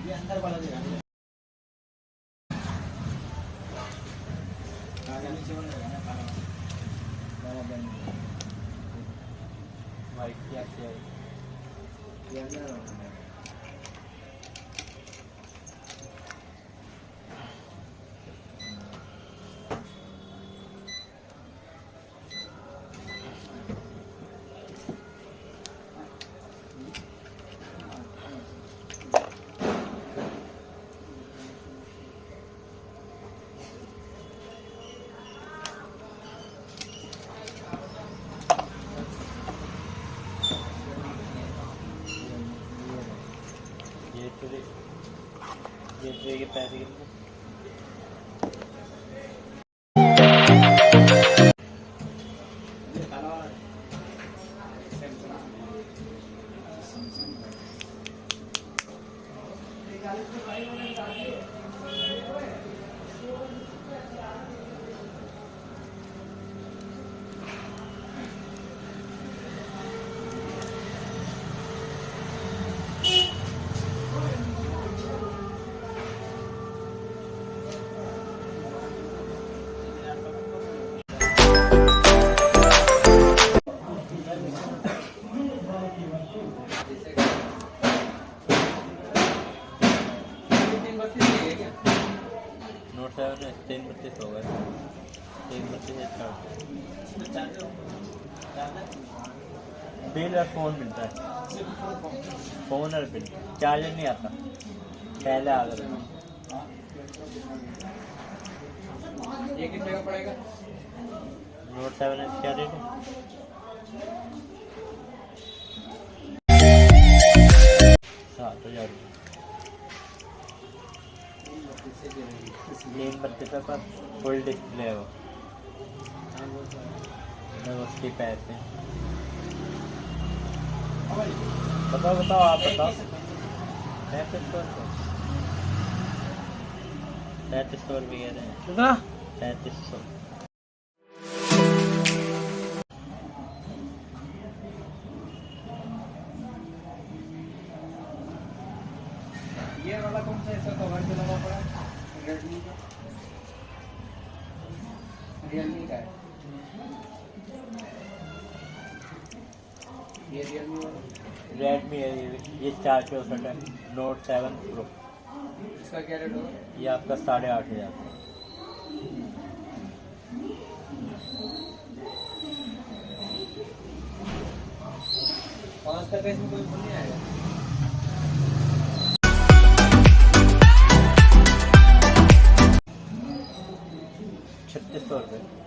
ये अंदर वाला दे नीचे वाला है ना काला बन वाइट क्या ये अंदर ये के पैसे कितने नोट 7 332 होगा 332 बिल और फ़ोन मिलता है फ़ोन और बिल चार्जर नहीं आता पहले आ गया ये कितने का पड़ेगा नोट 7 क्या रेट है 7,000 32 पर फुल डिस्प्ले है वो उसकी पैसे बताओ आप बताओ 3500 रुपये कह रहे हैं कितना 3500 ये वाला कौन सा इसका कवर जो लगा पड़ा है रेडमी का रियलमी का है ये रियलमी वाला रेडमी है ये 464 है नोट 7 प्रो इसका क्या रेट होगा ये आपका 8,500 5 तक इसमें कोई फोन नहीं आएगा 3600 रुपये